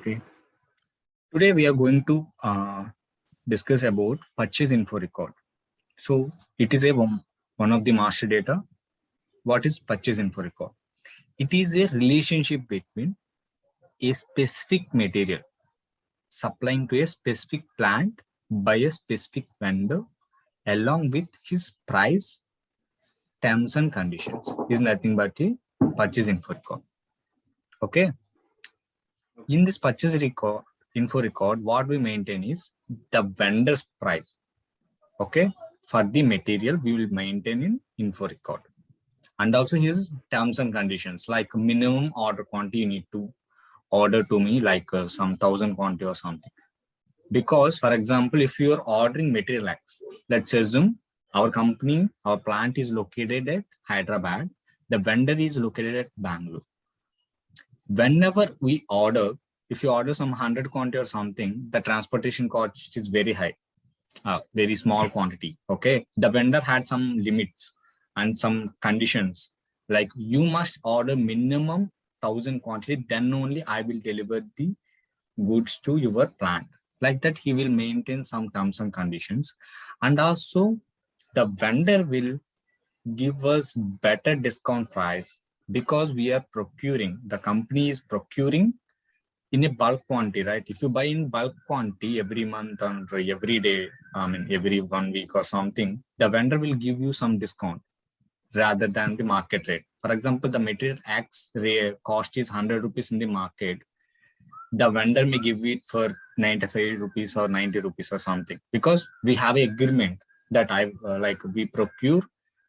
Okay. Today we are going to discuss about purchase info record. So it is one of the master data. What is purchase info record? It is a relationship between a specific material supplying to a specific plant by a specific vendor along with his price, terms and conditions. Is nothing but a purchase info record. Okay. In this purchase info record, what we maintain is the vendor's price. Okay. For the material, we will maintain in info record. And also his terms and conditions, like minimum order quantity you need to order to me, like some 1,000 quantity or something. Because, for example, if you are ordering material X, let's assume our company, our plant is located at Hyderabad, the vendor is located at Bangalore. Whenever we order, if you order some 100 quantity or something, the transportation cost is very high, very small quantity. Okay, the vendor had some limits and some conditions, like you must order minimum 1,000 quantity, then only I will deliver the goods to your plant. Like that, he will maintain some terms and conditions, and also the vendor will give us better discount price because we are procuring, the company is procuring in a bulk quantity, right? If you buy in bulk quantity every month or every day, every 1 week or something, the vendor will give you some discount rather than the market rate. For example, the material X cost is 100 rupees in the market. The vendor may give it for 95 rupees or 90 rupees or something, because we have an agreement that we procure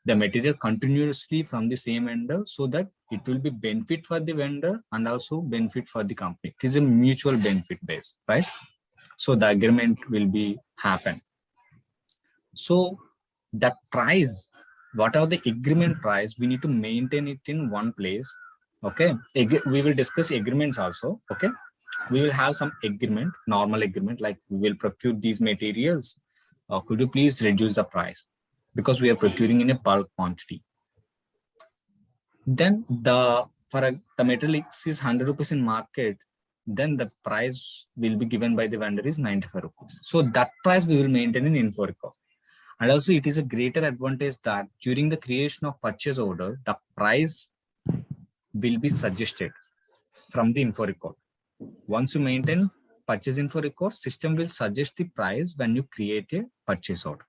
the material continuously from the same vendor, so that it will be benefit for the vendor and also benefit for the company. It is a mutual benefit base, right? So the agreement will be happen. So the price, whatever the agreement price, we need to maintain it in one place. Okay, we will discuss agreements also. Okay, we will have some agreement, normal agreement, like we will procure these materials. Could you please reduce the price, because we are procuring in a bulk quantity. Then the material X is 100 rupees in market, then the price will be given by the vendor is 95 rupees. So that price we will maintain in info record. And also it is a greater advantage that during the creation of purchase order, the price will be suggested from the info record. Once you maintain purchase info record, system will suggest the price when you create a purchase order.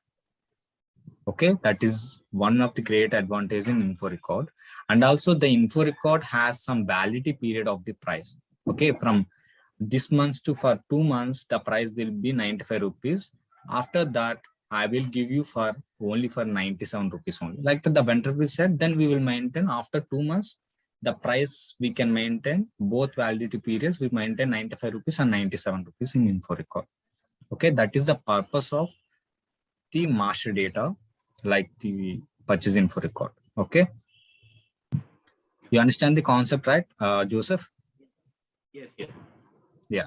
Okay, that is one of the great advantages in info record. And also the info record has some validity period of the price. Okay, from this month to for 2 months, the price will be 95 rupees. After that, I will give you for only for 97 rupees only. Like the vendor will said, then we will maintain after 2 months, the price we can maintain both validity periods. We maintain 95 rupees and 97 rupees in info record. Okay, that is the purpose of the master data, like the purchase info record. Okay, you understand the concept, right, Joseph? Yes. Yeah.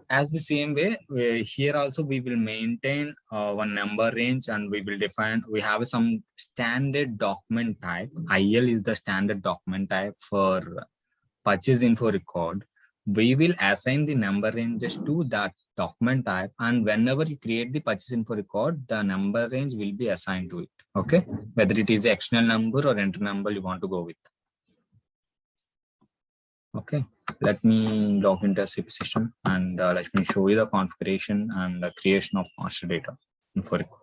As the same way, here also we will maintain one number range, and we will define, we have some standard document type. IL is the standard document type for purchase info record. We will assign the number ranges to that document type, and whenever you create the purchase info record, the number range will be assigned to it. Okay, whether it is external number or internal number you want to go with. Okay, let me log into SAP system and let me show you the configuration and the creation of master data info record.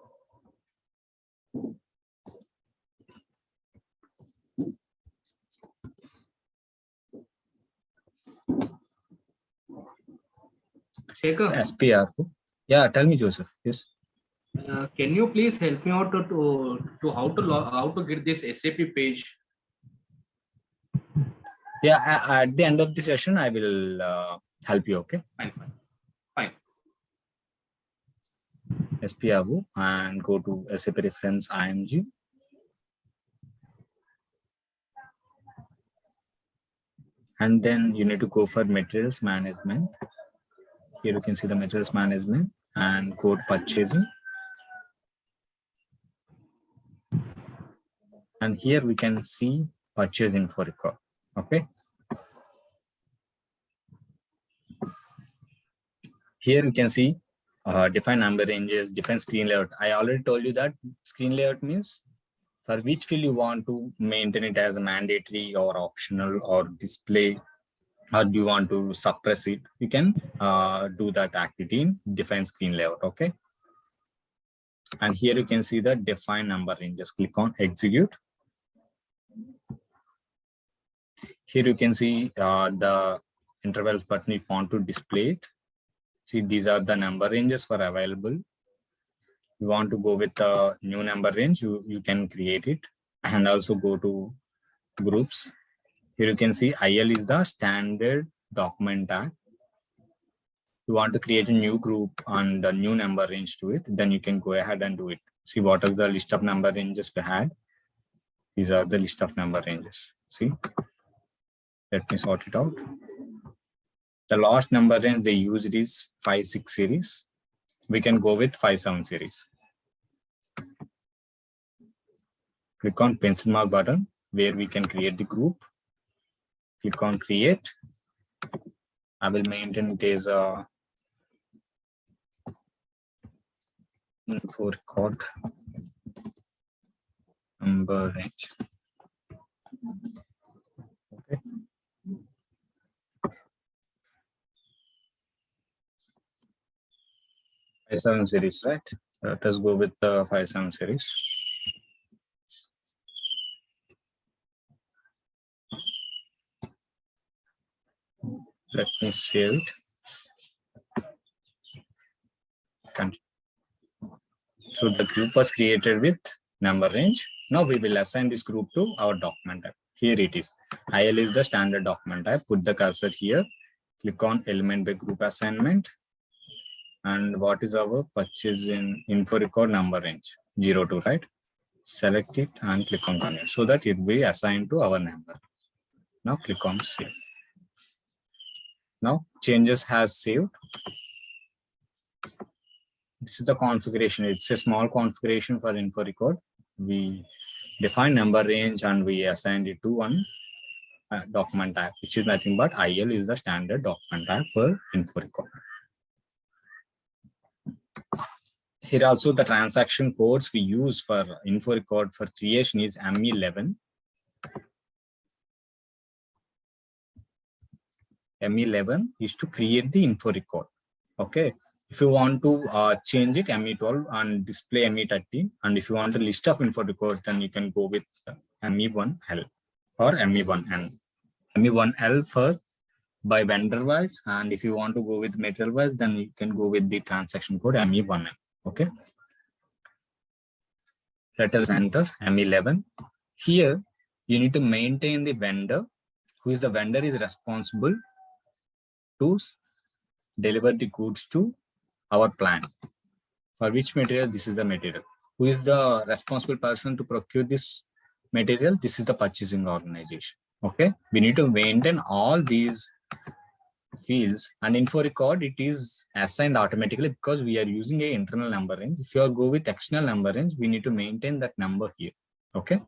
Shekhar, SPR. Yeah, tell me, Joseph. Yes. Can you please help me out to how to get this SAP page? Yeah, at the end of the session, I will help you. Okay. Fine. SPR and go to SAP reference IMG. And then you need to go for materials management. Here you can see the materials management and go to purchasing. And here we can see purchase info record. Okay. Here you can see define number ranges, define screen layout. I already told you that screen layout means for which field you want to maintain it as a mandatory or optional or display, or do you want to suppress it? You can do that activity in define screen layout. Okay. And here you can see the define number range. Just click on execute. Here you can see the intervals button if you want to display it. See, these are the number ranges for available. You want to go with the new number range, you can create it, and also go to groups. Here you can see IL is the standard document tag. You want to create a new group and a new number range to it, then you can go ahead and do it. See what is the list of number ranges we had. These are the list of number ranges. See, let me sort it out. The last number range they used is 5-6 series. We can go with 5-7 series. Click on pencil mark button where we can create the group. Click on create. I will maintain it as a info record number range. Okay. Five-7 series, right? Let us go with the 5-7 series. Let me save it. Continue. So the group was created with number range. Now we will assign this group to our document type. Here it is. IL is the standard document type. Put the cursor here. Click on element by group assignment. And what is our purchase in info record number range? 02, right? Select it and click on continue so that it will be assigned to our number. Now click on save. Now changes has saved. This is the configuration. It's a small configuration for info record. We define number range and we assigned it to one document type, which is nothing but IL is the standard document type for info record. Here also the transaction codes we use for info record for creation is ME11. ME11 is to create the info record. Okay. If you want to change it, ME12 and display ME13. And if you want a list of info record, then you can go with ME1L or ME1N. ME1L for by vendor wise. And if you want to go with material wise, then you can go with the transaction code ME1N. Okay. Let us enter ME11. Here, you need to maintain the vendor, who is the vendor is responsible to deliver the goods to our plant. For which material? This is the material. Who is the responsible person to procure this material? This is the purchasing organization. Okay. We need to maintain all these fields, and info record, it is assigned automatically because we are using a internal number range. If you are go with external number range, we need to maintain that number here. Okay.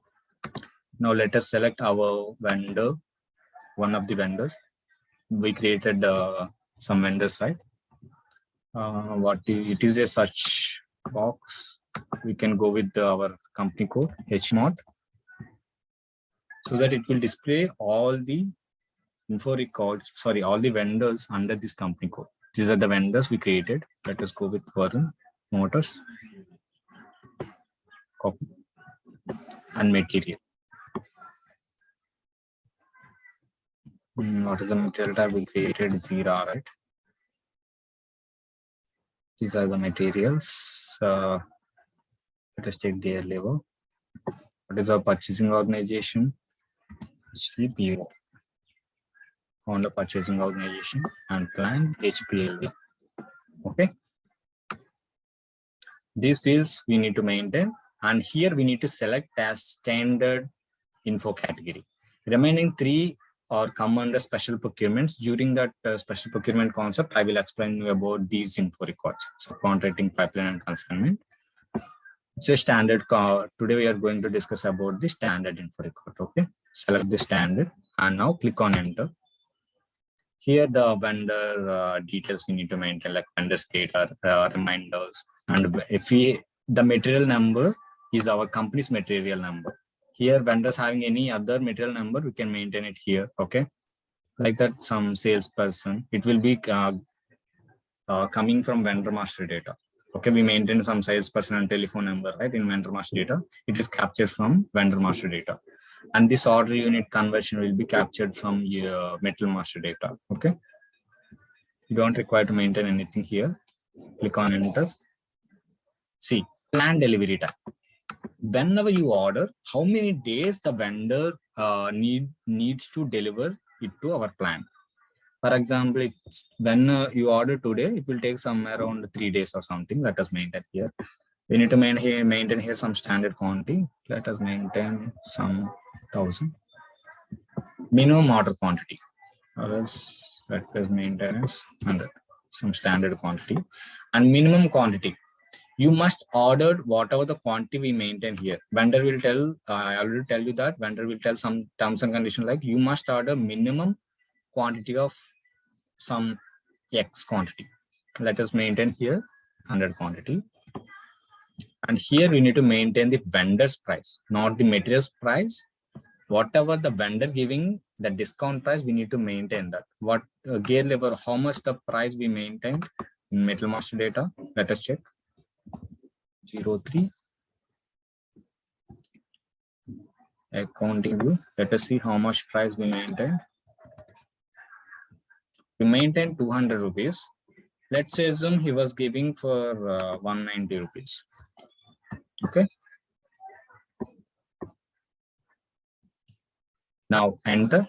Now let us select our vendor, one of the vendors. We created some vendors, right? It is a search box. We can go with our company code HMOD so that it will display all the info records, sorry, all the vendors under this company code. These are the vendors we created. Let us go with Warren Motors, copy, and material. What is the material type we created? Zira, right? These are the materials. Let us check their level. What is our purchasing organization? HPPO. On the purchasing organization and plan HPLD. Okay. These fields we need to maintain, and here we need to select as standard info category. Remaining 3 or come under special procurements. During that special procurement concept, I will explain you about these info records, subcontracting, pipeline, and consignment. It's a standard. Today we are going to discuss about the standard info record. Okay, select the standard and now click on enter. Here the vendor details we need to maintain, like vendor's data, reminders, and if the material number is our company's material number. Here vendors having any other material number, we can maintain it here. Okay, like that some salesperson, it will be coming from vendor master data. Okay, we maintain some salesperson and telephone number, right? In vendor master data, it is captured from vendor master data, and this order unit conversion will be captured from your metal master data. Okay, you don't require to maintain anything here. Click on enter. See, plan delivery time. Whenever you order, how many days the vendor needs to deliver it to our plant. For example, when you order today, it will take somewhere around 3 days or something. Let us maintain here. We need to maintain here some standard quantity. Let us maintain some 1000 minimum order quantity. Or else let us maintain 100 some standard quantity and minimum quantity. You must order whatever the quantity we maintain here. Vendor will tell, I already tell you that vendor will tell some terms and conditions like you must order minimum quantity of some X quantity. Let us maintain here 100 quantity. And here we need to maintain the vendor's price, not the materials price. Whatever the vendor giving the discount price, we need to maintain that. What gear lever, how much the price we maintained in metal master data. Let us check. 03 accounting view. Let us see how much price we maintained. We maintained 200 rupees. Let's say assume he was giving for 190 rupees. Okay. Now enter.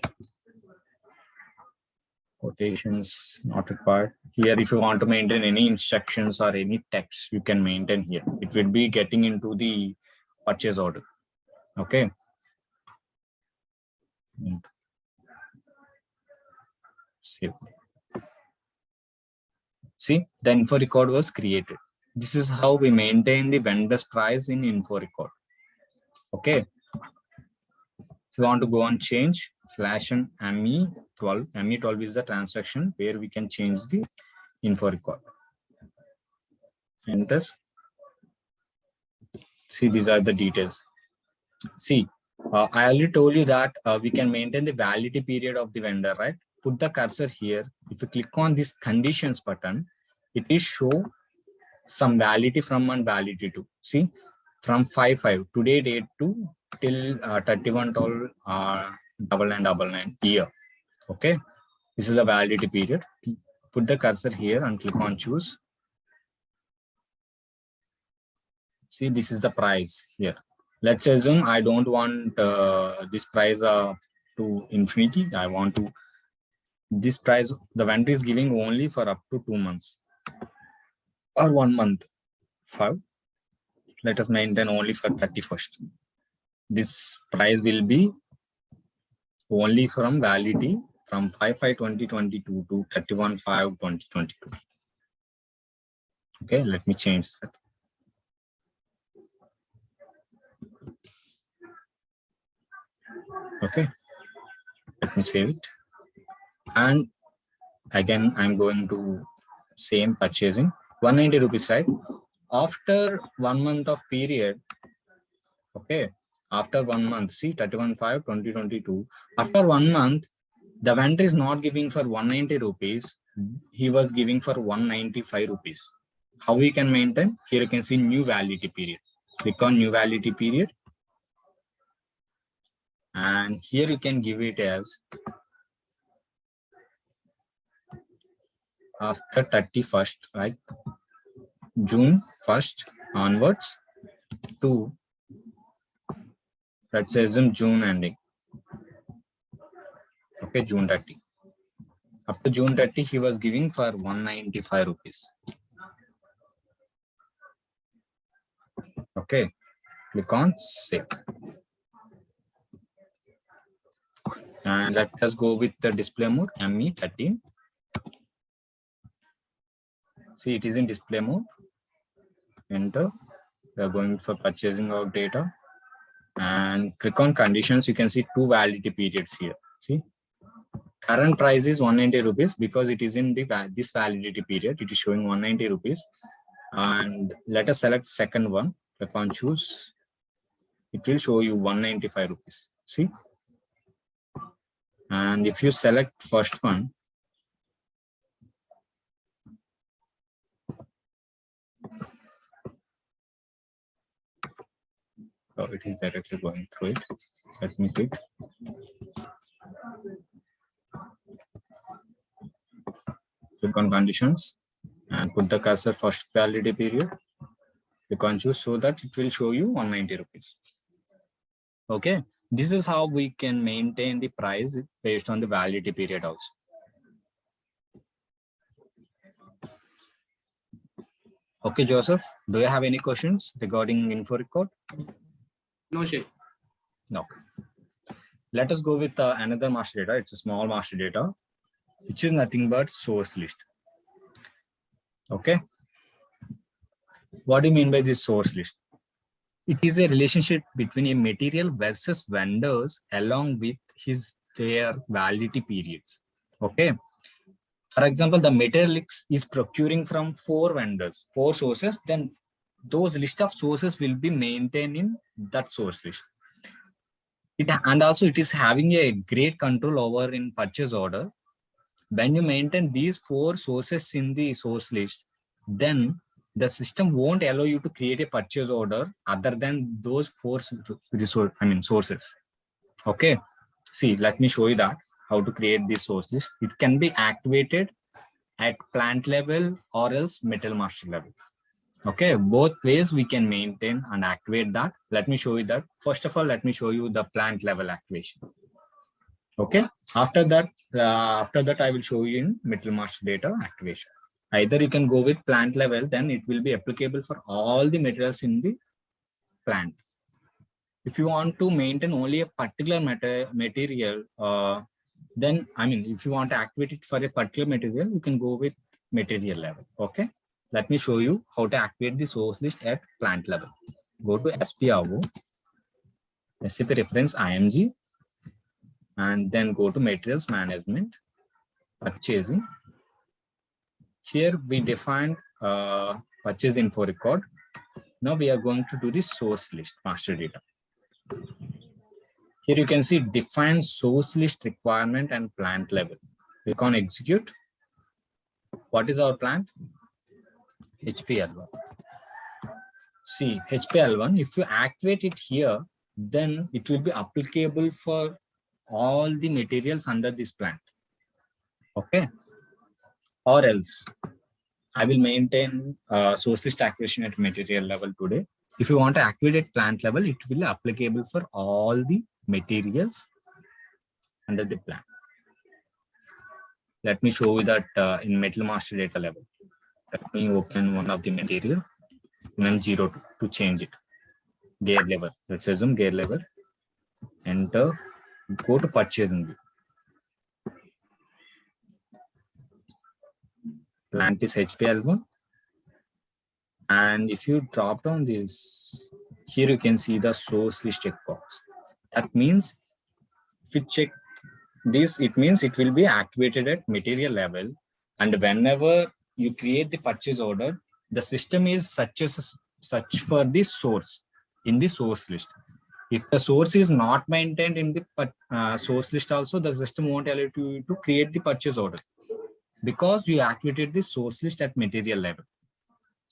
Quotations not required. Here, if you want to maintain any instructions or any text, you can maintain here. It will be getting into the purchase order. Okay. Save. See, the info record was created. This is how we maintain the vendor's price in info record. Okay. If you want to go and change /ME12, ME12 is the transaction where we can change the info record. Enter. See, these are the details. See, I already told you that we can maintain the validity period of the vendor, right? Put the cursor here. If you click on this conditions button, it is show some validity from and validity to. See, from 5/5 today date to till 31/12 year. Okay, this is the validity period. Put the cursor here and click on choose. See, this is the price here. Let's assume I don't want this price to infinity. I want to this price the vendor is giving only for up to 2 months or 1 month. 5. Let us maintain only for 31st. This price will be only from validity from 5/5/2022 to 31/5/2022. Okay, let me change that. Okay, let me save it. And again, I'm going to same purchasing 190 rupees, right? After 1 month of period, okay, after 1 month, see 31/5/2022. After 1 month, the vendor is not giving for 190 rupees. He was giving for 195 rupees. How we can maintain? Here you can see new validity period. Click on new validity period. And here you can give it as after 31st, right? June 1st onwards to, let's say, June ending. Okay, June 30. Up to June 30, he was giving for 195 rupees. Okay, click on save. And let us go with the display mode, ME13. See, it is in display mode. Enter. We are going for purchasing of data. And click on conditions. You can see 2 validity periods here. See, Current price is 190 rupees because it is in the this validity period. It is showing 190 rupees. And let us select second one. Click on choose. It will show you 195 rupees. See? And if you select first one, oh, it is directly going through it. Let me click. Click on conditions and put the cursor first validity period. Click on choose so that it will show you 190 rupees. Okay, this is how we can maintain the price based on the validity period also. Okay, Joseph, do you have any questions regarding info record? No, sir. No. Let us go with another master data. It's a small master data, which is nothing but source list. Okay. What do you mean by this source list? It is a relationship between a material versus vendors along with their validity periods. Okay. For example, the material is procuring from 4 vendors, 4 sources, then those list of sources will be maintained in that source list. And also it is having a great control over in purchase order. When you maintain these 4 sources in the source list, then the system won't allow you to create a purchase order other than those 4 sources. Okay. See, let me show you that how to create this source list. It can be activated at plant level or else metal master level. Okay, both ways we can maintain and activate that. Let me show you that. First of all, let me show you the plant level activation. Okay, after that I will show you in metal master data activation. Either you can go with plant level, then it will be applicable for all the materials in the plant. If you want to maintain only a particular material, then if you want to activate it for a particular material, you can go with material level. Okay, let me show you how to activate the source list at plant level. Go to SPRO, SAP reference IMG, and then go to materials management, purchasing. Here we defined purchase info record. Now we are going to do the source list master data. Here you can see define source list requirement and plant level. Click on execute. What is our plant? HPL1. See, HPL1, if you activate it here, then it will be applicable for all the materials under this plant. Okay. Or else, I will maintain source list activation at material level today. If you want to activate at plant level, it will be applicable for all the materials under the plant. Let me show you that in metal master data level. Let me open one of the material, MM02 to change it. Gear level. Let's assume gear level. Enter. Go to purchasing. Plant is HPL1. And if you drop down this, here you can see the source list checkbox. That means if you check this, it means it will be activated at material level. And whenever you create the purchase order, the system is search for the source in the source list. If the source is not maintained in the source list also, the system won't allow you to create the purchase order because you activated the source list at material level.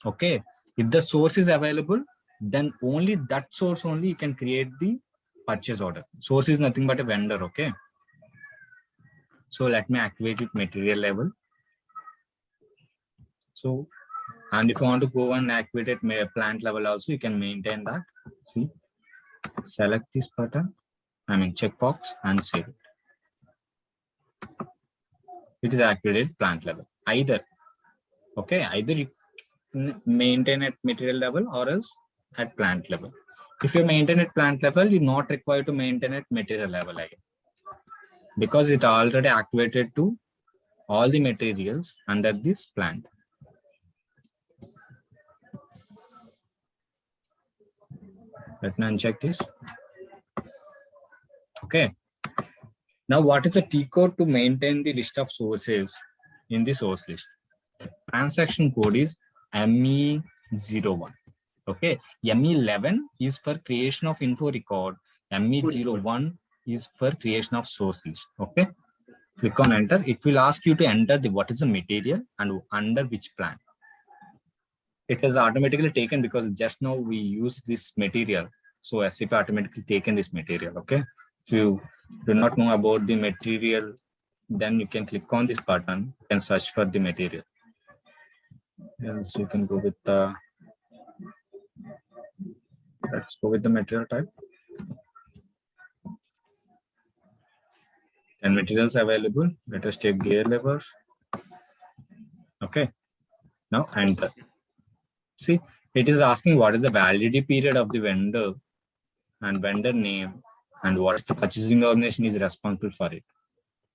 Okay, if the source is available, then only that source only you can create the purchase order. Source is nothing but a vendor. Okay, so let me activate it material level. So, and if you want to go and activate it plant level also, you can maintain that. See, select this button, checkbox, and save it. It is activated plant level. Either you maintain at material level or else at plant level. If you maintain at plant level, you're not required to maintain at material level again, because it already activated to all the materials under this plant. Let me uncheck this. Okay. Now, what is the T code to maintain the list of sources in the source list? Transaction code is ME01. Okay, ME11 is for creation of info record. ME01 is for creation of source list. Okay, click on enter. It will ask you to enter the what is the material and under which plan. It is automatically taken because just now we use this material. So SAP automatically taken this material. Okay, if you do not know about the material, then you can click on this button and search for the material. Yes, you can go with the, let's go with the material type. And materials available. Let us take gear levers. Okay, now enter. See, it is asking what is the validity period of the vendor and vendor name and what is the purchasing organization is responsible for it.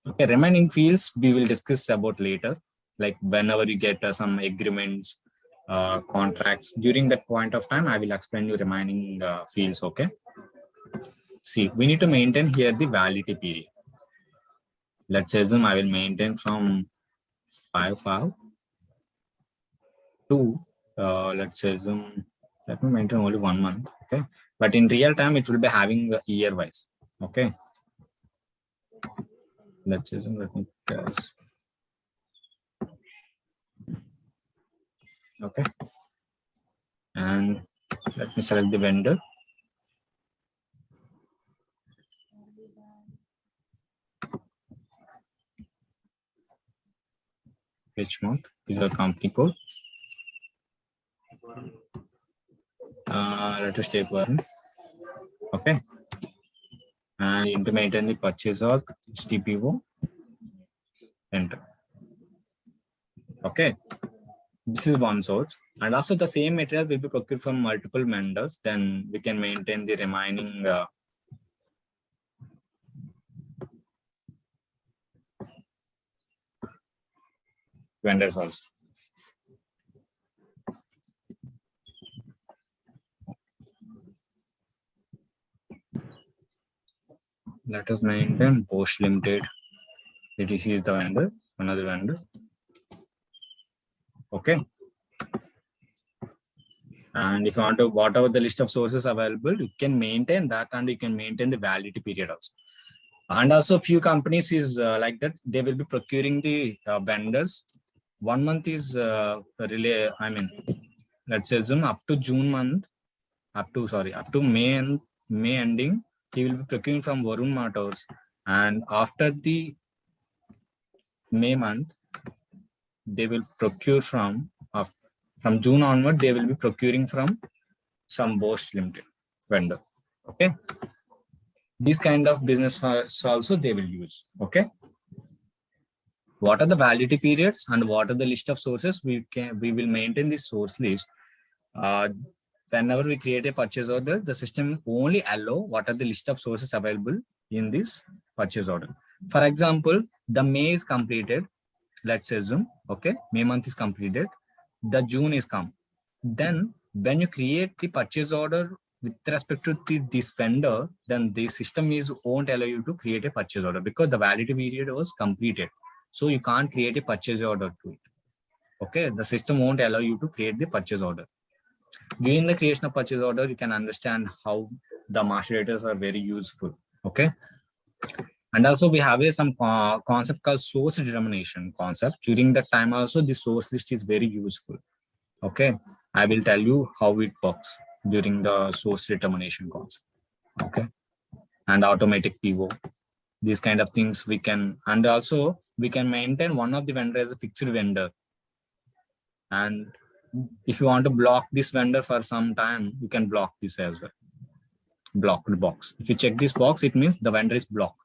Okay, remaining fields we will discuss about later, like whenever you get some agreements, contracts. During that point of time, I will explain you remaining fields. Okay. See, we need to maintain here the validity period. Let's assume I will maintain from 5/5 to let's assume let me maintain only 1 month. Okay, but in real time it will be having year wise. Okay, let's assume, let me guess. Okay, and let me select the vendor. Which month is our company code? Let us take one. Okay, and you need to maintain the purchase org HTPO. Enter. Okay, this is one source, and also the same material will be procured from multiple vendors. Then we can maintain the remaining vendors also. Let us maintain Post Limited. It is the vendor, another vendor. Okay. And if you want to, whatever the list of sources available, you can maintain that, and you can maintain the validity period also. And also few companies is like that, they will be procuring the vendors. 1 month is relay, I mean, let's assume up to June month, up to May ending, he will be procuring from Varun Motors. And after the May month, they will procure from June onward, they will be procuring from some Bosch Limited vendor. Okay. This kind of business also they will use. Okay. What are the validity periods and what are the list of sources? We will maintain this source list. Whenever we create a purchase order, the system only allow what are the list of sources available in this purchase order. For example, the May is completed. Let's assume, okay, May month is completed. The June is come. Then when you create the purchase order with respect to this vendor, then the system won't allow you to create a purchase order because the validity period was completed. So you can't create a purchase order to it. Okay, the system won't allow you to create the purchase order. During the creation of purchase order, you can understand how the master data are very useful. Okay. And also we have some concept called source determination concept. During that time also, the source list is very useful. Okay, I will tell you how it works during the source determination concept. Okay, and automatic PO, these kind of things we can, and also we can maintain one of the vendor as a fixed vendor. And if you want to block this vendor for some time, you can block this as well. Block the box. If you check this box, it means the vendor is blocked.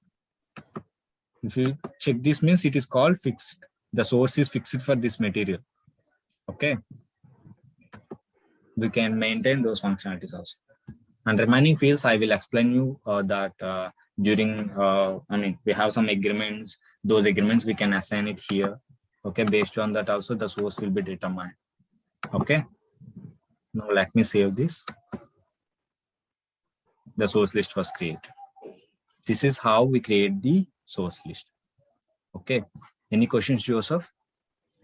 If you check this, means it is called fixed. The source is fixed for this material. Okay. We can maintain those functionalities also. And remaining fields, I will explain you that during, I mean, we have some agreements. Those agreements we can assign it here. Okay. Based on that also, the source will be determined. Okay. Now let me save this. The source list was created. This is how we create the source list. Okay. Any questions, Joseph?